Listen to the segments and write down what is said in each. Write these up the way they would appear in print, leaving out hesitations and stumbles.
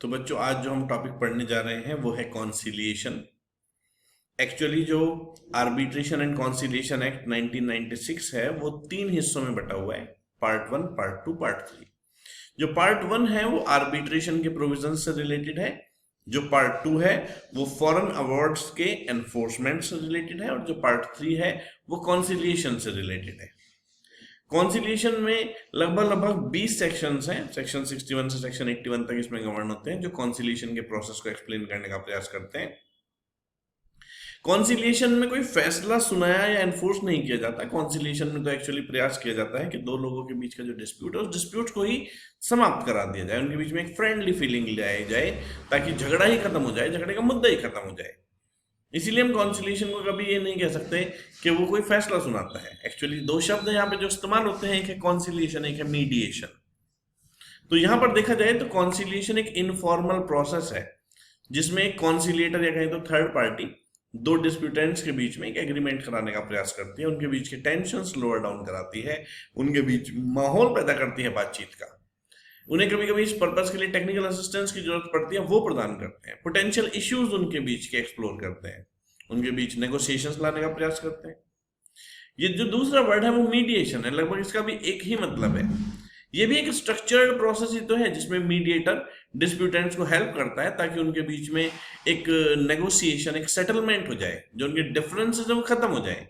तो बच्चों आज जो हम टॉपिक पढ़ने जा रहे हैं वो है कॉन्सिलिएशन। एक्चुअली जो आर्बिट्रेशन एंड कॉन्सिलिएशन एक्ट 1996 है वो 3 हिस्सों में बटा हुआ है, पार्ट 1, पार्ट 2, पार्ट 3। जो पार्ट 1 है वो आर्बिट्रेशन के प्रोविजन से रिलेटेड है, जो पार्ट 2 है वो फॉरेन अवार्ड्स के एनफोर्समेंट से रिलेटेड है, और जो पार्ट 3 है वो कॉन्सिलिएशन से रिलेटेड है। कॉन्सिलिएशन में लगभग 20 सेक्शंस हैं। सेक्शन 61 से सेक्शन 81 तक इसमें गवर्न होते हैं, जो कॉन्सिलिएशन के प्रोसेस को एक्सप्लेन करने का प्रयास करते हैं। कॉन्सिलिएशन में कोई फैसला सुनाया या एनफोर्स नहीं किया जाता। कॉन्सिलिएशन में तो एक्चुअली प्रयास किया जाता है कि दो लोगों के बीच का जो डिस्प्यूट है उस डिस्प्यूट को ही समाप्त करा दिया जाए, उनके बीच में एक फ्रेंडली फीलिंग ले आई जाए ताकि झगड़ा ही खत्म हो जाए, झगड़े का मुद्दा ही खत्म हो जाए। इसीलिए हम कॉन्सिलिएशन को कभी ये नहीं कह सकते कि वो कोई फैसला सुनाता है। एक्चुअली दो शब्द यहाँ पे जो इस्तेमाल होते हैं, एक है कॉन्सिलिएशन, एक है मीडिएशन। तो यहाँ पर देखा जाए तो कॉन्सिलिएशन एक इनफॉर्मल प्रोसेस है जिसमें एक कॉन्सिलिएटर या कहीं तो थर्ड पार्टी दो डिस्प्यूटेंट्स के बीच में एक एग्रीमेंट कराने का प्रयास करती है, उनके बीच के टेंशंस लोअर डाउन कराती है, उनके बीच माहौल पैदा करती है बातचीत का। उन्हें कभी कभी इस पर्पस के लिए टेक्निकल असिस्टेंस की जरूरत पड़ती है, वो प्रदान करते हैं। पोटेंशियल इश्यूज उनके बीच के एक्सप्लोर करते हैं, उनके बीच नेगोशिएशंस लाने का प्रयास करते हैं। ये जो दूसरा वर्ड है वो मीडिएशन है। लगभग इसका भी एक ही मतलब है। ये भी एक स्ट्रक्चर्ड प्रोसेस ही तो है जिसमें मीडिएटर डिस्प्यूटेंट्स को हेल्प करता है ताकि उनके बीच में एक नेगोशिएशन, एक सेटलमेंट हो जाए, जो उनके डिफरेंसेस है वो खत्म हो जाए।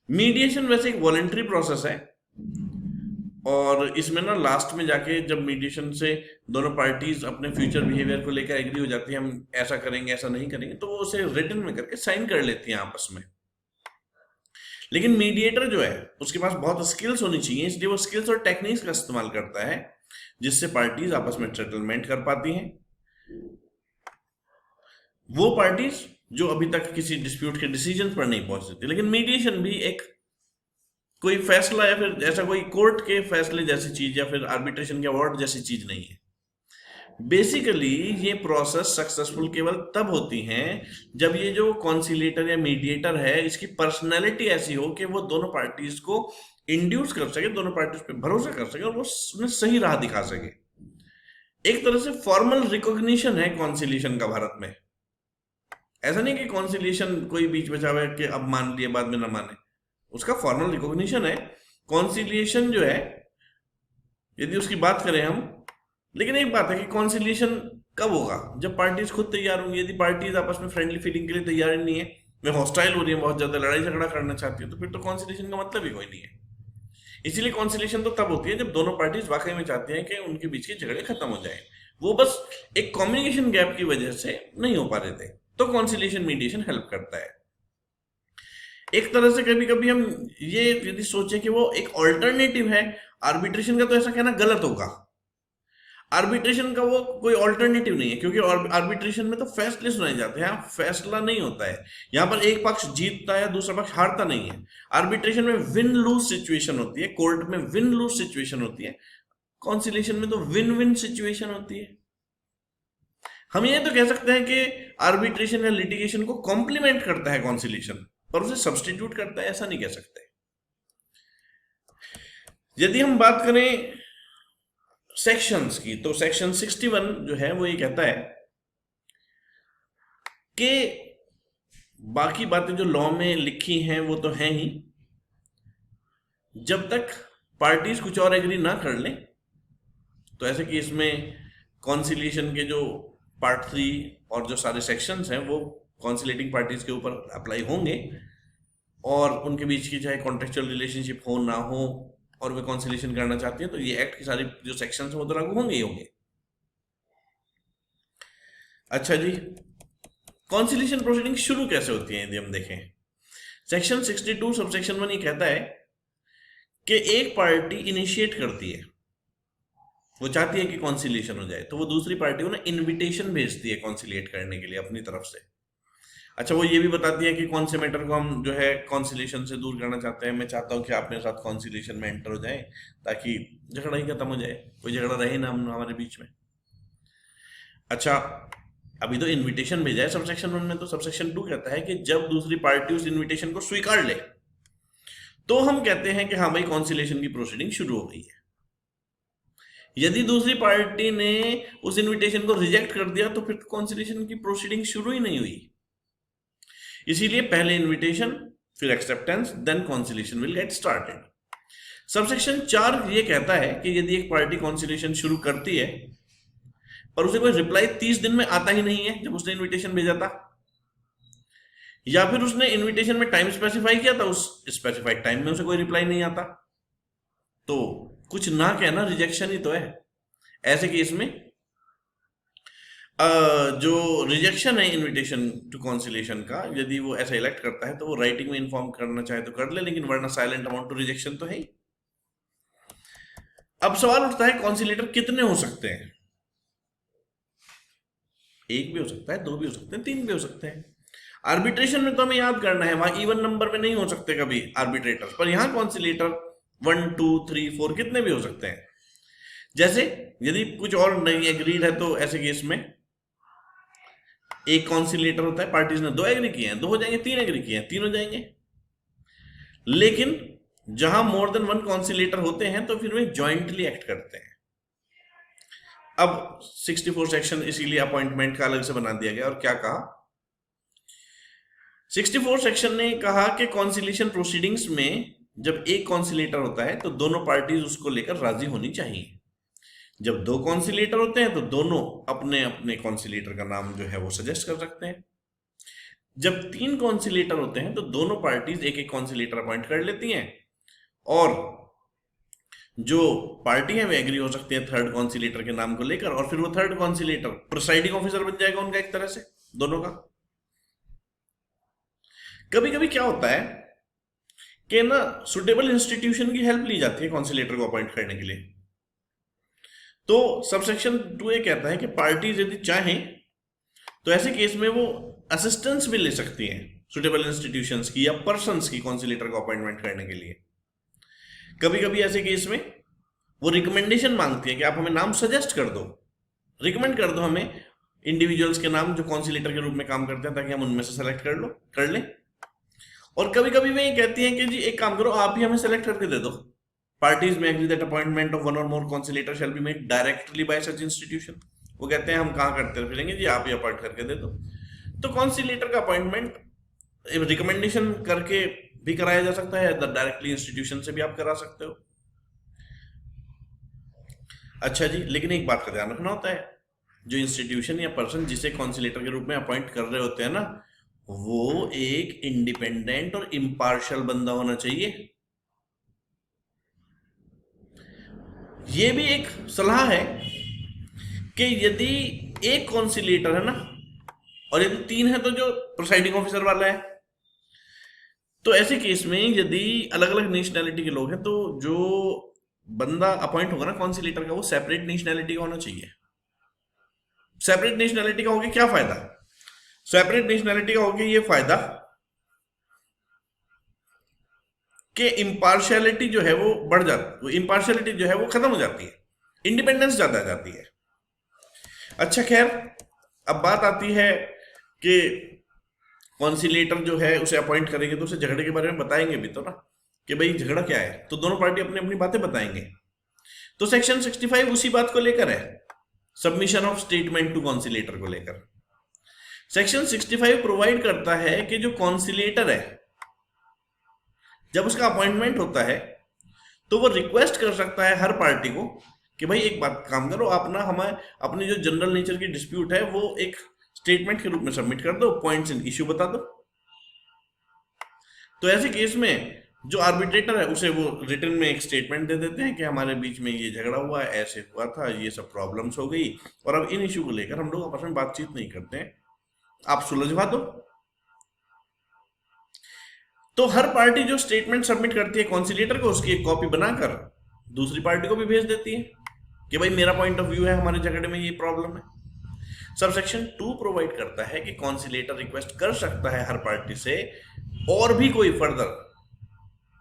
मीडिएशन वैसे एक वॉलंटरी प्रोसेस है, और इसमें ना लास्ट में जाके जब मीडिएशन से दोनों पार्टीज अपने फ्यूचर बिहेवियर को लेकर एग्री हो जाती है, हम ऐसा करेंगे ऐसा नहीं करेंगे, तो वो उसे रिटन में करके साइन कर लेती हैं आपस में। लेकिन मीडिएटर जो है उसके पास बहुत स्किल्स होनी चाहिए, इसलिए वो स्किल्स और टेक्निक्स का इस्तेमाल करता है जिससे पार्टीज आपस में सेटलमेंट कर पाती हैं। वो पार्टीज जो अभी तक किसी डिस्प्यूट के डिसीजन पर नहीं पहुंच सकती। लेकिन मीडिएशन भी एक कोई फैसला या फिर ऐसा कोई कोर्ट के फैसले जैसी चीज या फिर आर्बिट्रेशन के अवार्ड जैसी चीज नहीं है। बेसिकली ये प्रोसेस सक्सेसफुल केवल तब होती हैं जब ये जो कॉन्सिलिएटर या मीडिएटर है इसकी पर्सनैलिटी ऐसी हो कि वो दोनों पार्टीज को इंड्यूस कर सके, दोनों पार्टीज पे भरोसा कर सके और वो उन्हें सही राह दिखा सके। एक तरह से फॉर्मल रिकॉग्निशन है कॉन्सिलिएशन का भारत में। ऐसा नहीं कि कॉन्सिलिएशन कोई बीच बचा हुआ है कि अब मान लिए बाद में ना माने, उसका फॉर्मल रिकॉग्निशन है। कॉन्सिलिएशन जो है यदि उसकी बात करें हम, लेकिन एक बात है कि कॉन्सिलिएशन कब होगा? जब पार्टीज खुद तैयार होंगी। यदि पार्टीज आपस में फ्रेंडली फीलिंग के लिए तैयार ही नहीं है, वे हॉस्टाइल हो रही है, बहुत ज्यादा लड़ाई झगड़ा करना चाहती है, तो फिर तो कॉन्सिलिएशन का मतलब ही कोई नहीं है। इसीलिए कॉन्सिलिएशन तो तब होती है जब दोनों पार्टीज वाकई में चाहते हैं कि उनके बीच के झगड़े खत्म हो जाए, वो बस एक कम्युनिकेशन गैप की वजह से नहीं हो पा रहे थे, तो कॉन्सिलिएशन मीडिएशन हेल्प करता है। एक तरह से कभी कभी हम ये यदि सोचें कि वो एक ऑल्टरनेटिव है आर्बिट्रेशन का, तो ऐसा कहना गलत होगा। आर्बिट्रेशन का वो कोई ऑल्टरनेटिव नहीं है, क्योंकि आर्बिट्रेशन में तो फैसले सुनाए जाते हैं, फैसला नहीं होता है। यहाँ पर एक पक्ष जीतता है, दूसरा पक्ष हारता नहीं है। आर्बिट्रेशन में विन लूज सिचुएशन होती है, कोर्ट में विन लूज सिचुएशन होती है। कॉन्सिलिएशन में तो विन विन सिचुएशन होती है। हम ये तो कह सकते हैं कि आर्बिट्रेशन या लिटिगेशन को कॉम्प्लीमेंट करता है कॉन्सिलिएशन, पर उसे सब्सटीट्यूट करता है ऐसा नहीं कह सकते। यदि हम बात करें सेक्शंस की, तो सेक्शन 61 जो है वो ये कहता है कि बाकी बातें जो लॉ में लिखी हैं वो तो हैं ही, जब तक पार्टीज कुछ और एग्री ना कर लें। तो ऐसे कि इसमें कॉन्सिलिएशन के जो पार्ट 3 और जो सारे सेक्शंस हैं वो कॉन्सिलेटिंग पार्टीज के ऊपर अप्लाई होंगे, और उनके बीच की चाहे कॉन्ट्रेक्चुअल रिलेशनशिप हो ना हो और वे कॉन्सिलिएशन करना चाहती हैं, तो ये एक्ट की सारी जो सेक्शंस हैं वो तो लागू होंगे ही होंगे। अच्छा जी, कॉन्सिलिएशन प्रोसीडिंग शुरू कैसे होती है? यदि हम देखें सेक्शन 62 सबसेक्शन 1 ये कहता है कि एक पार्टी इनिशिएट करती है, वो चाहती है कि कॉन्सिलिएशन हो जाए, तो वो दूसरी पार्टी को ना इनविटेशन भेजती है कॉन्सिलिएट करने के लिए अपनी तरफ से। अच्छा, वो ये भी बताती है कि कौन से मैटर को हम जो है कॉन्सिलिएशन से दूर करना चाहते हैं। मैं चाहता हूं कि आप मेरे साथ कॉन्सिलिएशन में एंटर हो जाएं ताकि झगड़ा ही खत्म हो जाए, कोई झगड़ा रहे ना हमारे बीच में। अच्छा, अभी तो इनविटेशन भेजा है सबसेक्शन 1 में, तो सबसेक्शन 2 कहता है कि जब दूसरी पार्टी उस इनविटेशन को स्वीकार ले तो हम कहते हैं कि हाँ भाई कॉन्सिलिएशन की प्रोसीडिंग शुरू हो गई है। यदि दूसरी पार्टी ने उस इनविटेशन को रिजेक्ट कर दिया तो फिर कॉन्सिलिएशन की प्रोसीडिंग शुरू ही नहीं हुई। इसीलिए पहले इनविटेशन, फिर acceptance, then conciliation will get started. Subsection 4 ये कहता है कि यदि एक पार्टी कॉन्सिलिएशन शुरू करती है पर उसे कोई रिप्लाई 30 दिन में आता ही नहीं है जब उसने इनविटेशन भेजा था, या फिर उसने इनविटेशन में टाइम स्पेसिफाई किया था, उस स्पेसिफाइड टाइम में उसे कोई रिप्लाई नहीं आता, तो कुछ ना कहना रिजेक्शन ही तो है। ऐसे केस में जो रिजेक्शन है इनविटेशन टू कॉन्सिलिएशन का, यदि वो ऐसा इलेक्ट करता है तो वो राइटिंग में इन्फॉर्म करना चाहे तो कर ले, लेकिन वरना साइलेंट अमाउंट टू रिजेक्शन तो है ही। अब सवाल उठता है कॉन्सिलेटर कितने हो सकते हैं? एक भी हो सकता है, दो भी हो सकते हैं, तीन भी हो सकते हैं। आर्बिट्रेशन में तो हमें याद करना है, वहां इवन नंबर में नहीं हो सकते कभी आर्बिट्रेटर, पर यहां कॉन्सिलेटर 1 2 3 4 कितने भी हो सकते हैं। जैसे यदि कुछ और नहीं एग्रीड है तो ऐसे केस में एक कॉन्सिलेटर होता है, पार्टीज ने 2 एग्री किए हैं, 2 हो जाएंगे, 3 एग्री किए हैं, 3 हो जाएंगे। लेकिन जहां मोर देन 1 कॉन्सिलेटर होते हैं तो फिर वे ज्वाइंटली एक्ट करते हैं। अब 64 सेक्शन इसीलिए अपॉइंटमेंट का अलग से बना दिया गया। और क्या कहा 64 सेक्शन ने? कहा कि कॉन्सिलिएशन प्रोसीडिंग्स में जब एक कॉन्सिलेटर होता है तो दोनों पार्टीज उसको लेकर राजी होनी चाहिए। जब 2 कॉन्सिलेटर होते हैं तो दोनों अपने अपने कॉन्सिलेटर का नाम जो है वो सजेस्ट कर सकते हैं। जब 3 कॉन्सिलेटर होते हैं तो दोनों पार्टीज एक एक कॉन्सिलेटर अपॉइंट कर लेती हैं, और जो पार्टी है वे एग्री हो सकती है थर्ड कॉन्सिलेटर के नाम को लेकर, और फिर वो थर्ड कॉन्सिलेटर प्रिसाइडिंग ऑफिसर बन जाएगा उनका, एक तरह से दोनों का। कभी कभी क्या होता है कि ना सुटेबल इंस्टीट्यूशन की हेल्प ली जाती है कॉन्सिलेटर को अपॉइंट करने के लिए। तो सबसेक्शन 2A कहता है कि पार्टीज यदि चाहें तो ऐसे केस में वो असिस्टेंस भी ले सकती हैं सुटेबल इंस्टीट्यूशंस की या पर्सन्स की कॉन्सिलेटर को अपॉइंटमेंट करने के लिए। कभी कभी ऐसे केस में वो रिकमेंडेशन मांगती है कि आप हमें नाम सजेस्ट कर दो, रिकमेंड कर दो हमें इंडिविजुअल्स के नाम जो कॉन्सिलेटर के रूप में काम करते हैं, ताकि हम उनमें से सेलेक्ट कर लें। और कभी कभी वे ये कहती हैं कि जी एक काम करो, आप ही हमें सेलेक्ट करके दे दो। पार्टीज में agree that appointment of 1 or more conciliator shall be made directly by such institution. वो कहते हैं हम कहाँ करते फिरेंगे जी, आप ही अपॉइंट करके दे दो। तो कॉन्सिलेटर का अपॉइंटमेंट रिकमेंडेशन करके भी कराया जा सकता है, डायरेक्टली इंस्टीट्यूशन से भी आप करा सकते हो। अच्छा जी, लेकिन एक बात का ध्यान रखना होता है, जो इंस्टीट्यूशन या पर्सन जिसे कॉन्सिलेटर के रूप में अपॉइंट कर रहे होते हैं ना, वो एक इंडिपेंडेंट और इम्पार्शियल बंदा होना चाहिए। ये भी एक सलाह है कि यदि एक कॉन्सिलेटर है ना, और यदि 3 है तो जो प्रिसाइडिंग ऑफिसर वाला है, तो ऐसे केस में यदि अलग अलग नेशनैलिटी के लोग हैं तो जो बंदा अपॉइंट होगा ना कॉन्सिलेटर का, वो सेपरेट नेशनैलिटी का होना चाहिए। सेपरेट नेशनैलिटी का होगा क्या फायदा? सेपरेट नेशनैलिटी का होगा ये फायदा कि इम्पार्शियलिटी जो है वो बढ़ जाती है, इम्पार्शियलिटी जो है वो खत्म हो जाती है, इंडिपेंडेंस ज्यादा आ जाती है। अच्छा खैर, अब बात आती है कि कॉन्सिलेटर जो है उसे अपॉइंट करेंगे तो उसे झगड़े के बारे में बताएंगे भी तो ना, कि भाई झगड़ा क्या है, तो दोनों पार्टी अपनी अपनी बातें बताएंगे। तो सेक्शन 65 उसी बात को लेकर है, सबमिशन ऑफ स्टेटमेंट टू कॉन्सिलेटर को लेकर। सेक्शन 65 प्रोवाइड करता है कि जो कॉन्सिलेटर है जब उसका अपॉइंटमेंट होता है तो वो रिक्वेस्ट कर सकता है हर पार्टी को कि भाई एक बात काम करो, आप ना हमें अपनी जो जनरल नेचर की डिस्प्यूट है वो एक स्टेटमेंट के रूप में सबमिट कर दो, पॉइंट्स इन इश्यू बता दो। तो ऐसे केस में जो आर्बिट्रेटर है उसे वो रिटन में एक स्टेटमेंट दे देते हैं कि हमारे बीच में ये झगड़ा हुआ है, ऐसे हुआ था, ये सब प्रॉब्लम्स हो गई, और अब इन इश्यू को लेकर हम लोग आपस में बातचीत नहीं करते हैं, आप सुलझवा दो। तो हर पार्टी जो स्टेटमेंट सबमिट करती है कॉन्सिलेटर को, उसकी एक कॉपी बनाकर दूसरी पार्टी को भी भेज देती है कि भाई मेरा पॉइंट ऑफ व्यू है, हमारे झगड़े में ये प्रॉब्लम है। सबसेक्शन 2 प्रोवाइड करता है कि कॉन्सिलेटर रिक्वेस्ट कर सकता है हर पार्टी से और भी कोई फर्दर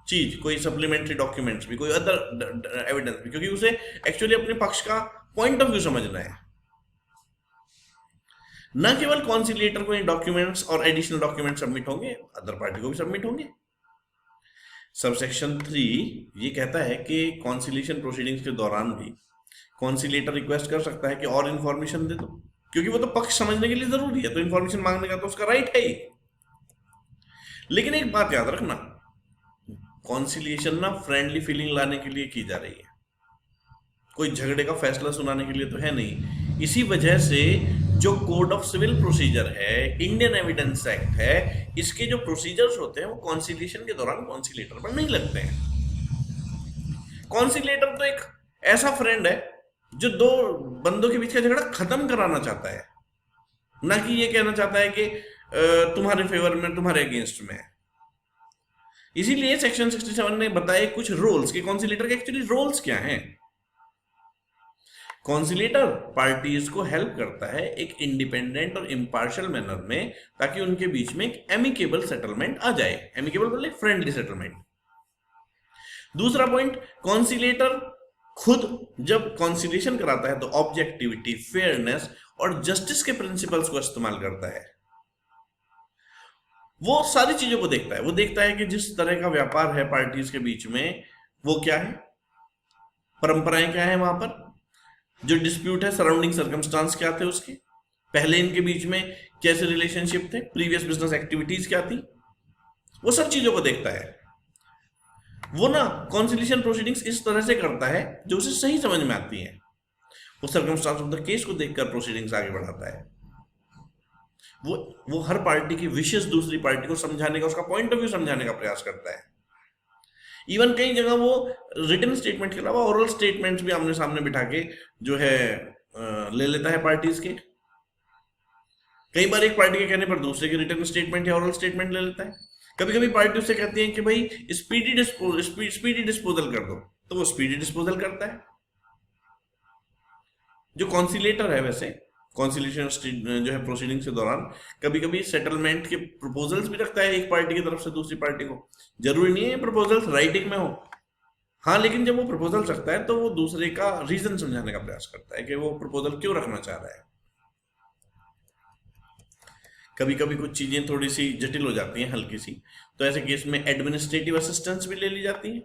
चीज, कोई सप्लीमेंट्री डॉक्यूमेंट्स भी, कोई अदर एविडेंस भी, क्योंकि उसे एक्चुअली अपने पक्ष का पॉइंट ऑफ व्यू समझना है। न केवल कॉन्सिलेटर को डॉक्यूमेंट्स और एडिशनल डॉक्यूमेंट सबमिट होंगे, अदर पार्टी को भी सबमिट होंगे। सबसेक्शन 3 ये कहता है कि कॉन्सिलिएशन प्रोसीडिंग्स के दौरान भी कॉन्सिलेटर रिक्वेस्ट कर सकता है कि और इंफॉर्मेशन दे दो, क्योंकि वो तो पक्ष समझने के लिए जरूरी है, तो इंफॉर्मेशन मांगने का तो उसका राइट है ही। लेकिन एक बात याद रखना, कॉन्सिलिएशन ना फ्रेंडली फीलिंग लाने के लिए की जा रही है, कोई झगड़े का फैसला सुनाने के लिए तो है नहीं। इसी वजह से जो कोड ऑफ सिविल प्रोसीजर है, इंडियन एविडेंस एक्ट है, इसके जो प्रोसीजर्स होते हैं वो कॉन्सिलिएशन के दौरान कॉन्सिलेटर पर नहीं लगते हैं। कॉन्सिलेटर तो एक ऐसा फ्रेंड है जो दो बंदों के बीच का झगड़ा खत्म कराना चाहता है, ना कि ये कहना चाहता है कि तुम्हारे फेवर में, तुम्हारे अगेंस्ट में। इसीलिए सेक्शन 67 ने बताए कुछ रोल्स कि कॉन्सिलेटर के एक्चुअली रोल्स क्या हैं। कॉन्सिलेटर पार्टीज को हेल्प करता है एक इंडिपेंडेंट और इम्पार्शियल मैनर में, ताकि उनके बीच में एक एमिकेबल सेटलमेंट आ जाए। एमिकेबल बोले फ्रेंडली सेटलमेंट। दूसरा पॉइंट, कॉन्सिलेटर खुद जब कॉन्सिलिएशन कराता है तो ऑब्जेक्टिविटी, फेयरनेस और जस्टिस के प्रिंसिपल्स को इस्तेमाल करता है। वो सारी चीजों को देखता है। वो देखता है कि जिस तरह का व्यापार है पार्टीज के बीच में वो क्या है, परंपराएं क्या है, वहां पर जो डिस्प्यूट है, सराउंडिंग सर्कमस्टांस क्या थे उसके, पहले इनके बीच में कैसे रिलेशनशिप थे, प्रीवियस बिजनेस एक्टिविटीज क्या थी, वो सब चीजों को देखता है। वो ना कॉन्सिलिएशन प्रोसीडिंग्स इस तरह से करता है जो उसे सही समझ में आती है। वो सर्कमस्टांस ऑफ द केस को देखकर प्रोसीडिंग्स आगे बढ़ाता है। वो हर पार्टी की विशेष दूसरी पार्टी को समझाने का, उसका पॉइंट ऑफ व्यू समझाने का प्रयास करता है। इवन कई जगह वो रिटन स्टेटमेंट के अलावा ओरल स्टेटमेंट्स भी आमने सामने बिठा के जो है ले लेता है पार्टीज के। कई बार एक पार्टी के कहने पर दूसरे के रिटन स्टेटमेंट या ओरल स्टेटमेंट ले लेता है। कभी कभी पार्टी उससे कहती है कि भाई स्पीडी डिस्पोजल कर दो, तो वो स्पीडी डिस्पोजल करता है। जो कॉन्सिलेटर है, वैसे कॉन्सिलिएशन जो है प्रोसीडिंग के दौरान कभी कभी सेटलमेंट के प्रपोजल्स भी रखता है एक पार्टी की तरफ से दूसरी पार्टी को। जरूरी नहीं है प्रपोजल्स राइटिंग में हो, हाँ, लेकिन जब वो प्रपोजल रखता है तो वो दूसरे का रीजन समझाने का प्रयास करता है कि वो प्रपोजल क्यों रखना चाह रहा है। कभी कभी कुछ चीजें थोड़ी सी जटिल हो जाती हैं, हल्की सी, तो ऐसे केस में एडमिनिस्ट्रेटिव असिस्टेंस भी ले ली जाती है,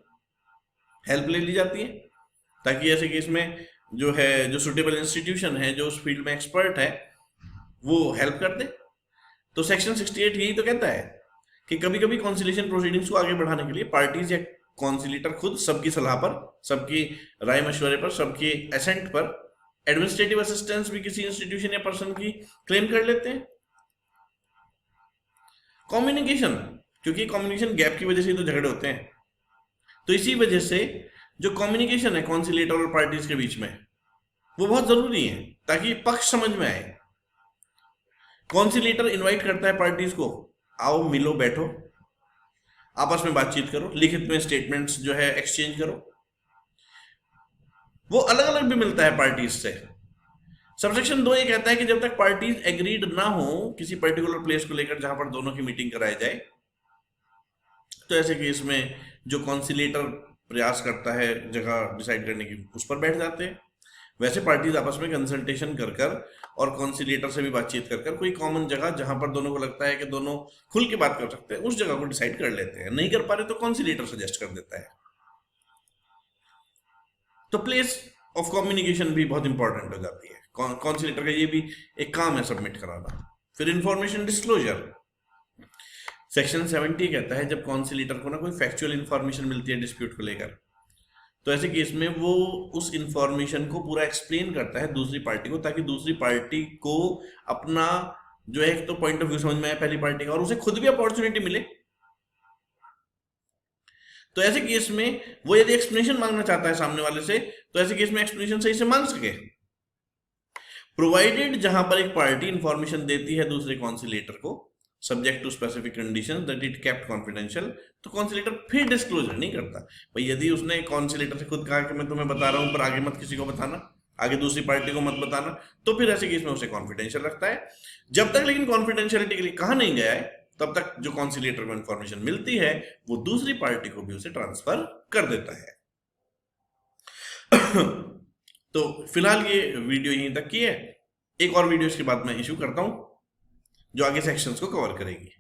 हेल्प ले ली जाती है, ताकि ऐसे केस में जो है जो सुटेबल इंस्टीट्यूशन है, जो उस फील्ड में एक्सपर्ट है, वो हेल्प कर दे। तो सेक्शन 68 यही तो कहता है कि कभी कभी कॉन्सिलिएशन प्रोसीडिंग्स को आगे बढ़ाने के लिए पार्टीज या कॉन्सिलेटर खुद सबकी सलाह पर, सबकी राय मशवरे पर, सबकी एसेंट पर एडमिनिस्ट्रेटिव असिस्टेंस भी किसी इंस्टीट्यूशन या पर्सन की क्लेम कर लेते हैं। कम्युनिकेशन, क्योंकि कम्युनिकेशन गैप की वजह से तो झगड़े होते हैं, तो इसी वजह से जो कम्युनिकेशन है कॉन्सिलेटर और पार्टीज के बीच में वो बहुत जरूरी है, ताकि पक्ष समझ में आए। कॉन्सिलेटर इनवाइट करता है पार्टीज को, आओ मिलो, बैठो, आपस में बातचीत करो, लिखित में स्टेटमेंट्स जो है एक्सचेंज करो। वो अलग अलग भी मिलता है पार्टीज से। सबसेक्शन 2 ये कहता है कि जब तक पार्टीज एग्रीड ना हो किसी पर्टिकुलर प्लेस को लेकर जहां पर दोनों की मीटिंग कराई जाए, तो ऐसे केस में जो कॉन्सिलेटर प्रयास करता है जगह डिसाइड करने की, उस पर बैठ जाते हैं। वैसे पार्टीज आपस में कंसल्टेशन कर कर और कॉन्सिलेटर से भी बातचीत कर कर कोई कॉमन जगह जहां पर दोनों को लगता है कि दोनों खुल के बात कर सकते हैं, उस जगह को डिसाइड कर लेते हैं। नहीं कर पा रहे तो कॉन्सिलेटर सजेस्ट कर देता है। तो प्लेस ऑफ कम्युनिकेशन भी बहुत इंपॉर्टेंट हो जाती है। कॉन्सिलेटर का ये भी एक काम है सबमिट कराना। फिर इंफॉर्मेशन डिस्क्लोजर, सेक्शन 70 कहता है जब कॉन्सिलेटर को ना कोई फैक्चुअल इंफॉर्मेशन मिलती है डिस्प्यूट को लेकर, तो ऐसे केस में वो उस इंफॉर्मेशन को पूरा एक्सप्लेन करता है दूसरी पार्टी को, ताकि दूसरी पार्टी को अपना जो है एक तो पॉइंट ऑफ व्यू समझ में आए पहली पार्टी का, और उसे खुद भी अपॉर्चुनिटी मिले। तो ऐसे केस में वो यदि एक्सप्लेनेशन मांगना चाहता है सामने वाले से, तो ऐसे केस में एक्सप्लेनेशन सही से मांग सके, प्रोवाइडेड जहां पर एक पार्टी इंफॉर्मेशन देती है दूसरे कॉन्सिलेटर को subject to specific condition that it kept confidential, तो कॉन्सिलेटर फिर डिस्क्लोजर नहीं करता। भाई यदि उसने कॉन्सिलेटर से खुद कहा कि मैं तुम्हें बता रहा हूं पर आगे मत किसी को बताना, आगे दूसरी पार्टी को मत बताना, तो फिर ऐसे केस में उसे कॉन्फिडेंशियल रखता है। जब तक लेकिन कॉन्फिडेंशियलिटी के लिए कहा नहीं गया है, तब तक जो कॉन्सिलेटर को इन्फॉर्मेशन मिलती है वो दूसरी पार्टी को भी उसे ट्रांसफर कर देता है। तो फिलहाल ये वीडियो यहीं तक की है। एक और वीडियो इसके बाद मैं इशू करता हूं जो आगे सेक्शंस को कवर करेगी।